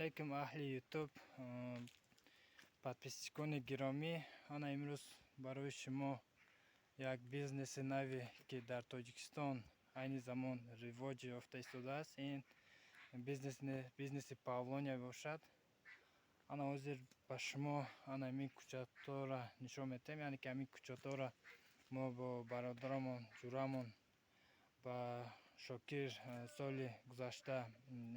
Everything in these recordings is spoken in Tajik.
алейкум ахли ютуб, подписчикони гиромӣ. Ана имрӯз барои шумо як бизнеси нави ки дар Тоҷикистон айни замон ривоҷ ёфта истодааст. Ин бизнеси павлония мебошад. Ана ҳозир ба шумо ана ин кӯчатора нишон медиҳем, яъне ки ҳамин кӯчатора мо бо бародарамон ҷурамон ба Шокир соли гузашта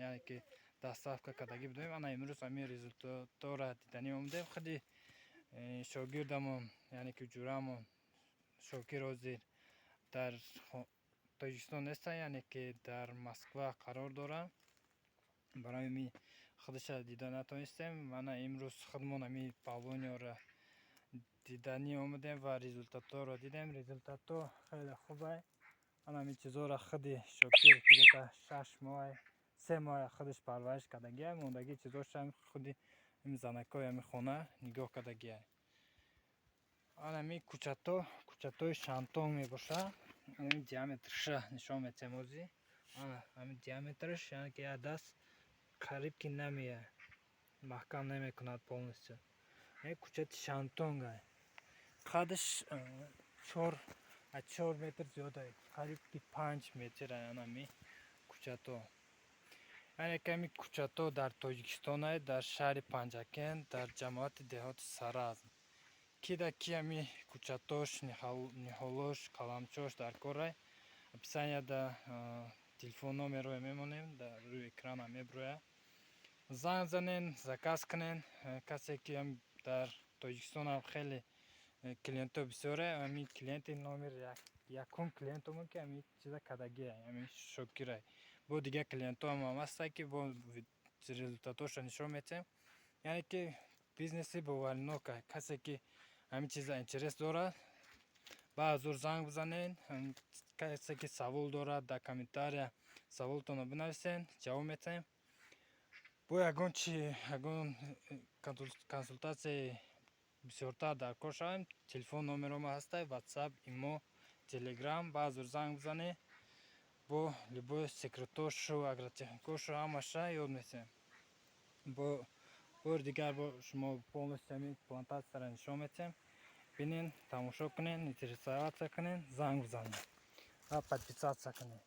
яъне ки дастсафка кардагӣ будем. Ана имрӯз ҳамин результатора диданӣ омадем. Худи шогирдамон яъне ки ҷурамон Шокир ҳозир дар Тоҷикистон нестад, яъне ки дар Москва қарор дорад. Барои ҳамин худеша дида натонистем. Ана имрӯз худмон ҳамин павлониёро диданӣ омадем ва результаторо дидем. Результато хеле хубе. Ана ҳамин чизора худи Шокир дига 6 моҳ 3 моҳ худаш парвариш кардагиа, мондагӣ чизошам худи ин занакои ҳамин хона нигоҳ кардагиа. Ана ҳамин кӯчатои шантон мебошад. Ҳамин диаметрша нишон медиҳем ҳозир. Ана ҳамин диаметрш яъне ки як даст қариб ки намеяд, маҳкам намекунад полностью. Ҳамин кӯчати шантонга қадш 4 метр зиёд аст, қариб ки 5 метр аст. Ана ҳамин кӯчато яъне ки ҳамин кӯчато дар Тоҷикистон аст, дар шаҳри Панҷакент, дар ҷамоати деҳоти Сараз. Кида ки ҳамин кӯчатош, ниҳолош, қаламчош дар кор аст. Описание да телефон номерро мемонем, дар рӯи экран ҳам мебирояд. Занг занен, заказ кунен. Касе ки дар Тоҷикистон ҳам хеле клиентҳо бисёр аст. Ҳамин клиенти номер якум клиентамон ки ҳамин чиза кардагиа, ҳамин Шокир аст. Бо дига клиентҳо ҳам ҳастанд ки бо результатошро нишон медиҳем. Яъне ки бизнеси боваринок аст. Касе ки ҳамин чиза интерес дорад, ба ҳузур занг бизанен. Касе ки савол дорад, дар комментария саволтонро бинависен, ҷавоб медиҳем. Бо ягон консултатсияи бисёртар дар кор шавем, телефон номеромо ҳастад, ватсап, имо, телеграм. Ба ҳузур занг бизанед, бо любой секреторшу, агротехникошу ҳамаша ёд медиҳем. Бо бори дигар бо шумо полностью ҳамин плантатсияро нишон медиҳем. Бинен, тамошо кунен, интересоваться кунен, занг бизанед ва подписаться кунед.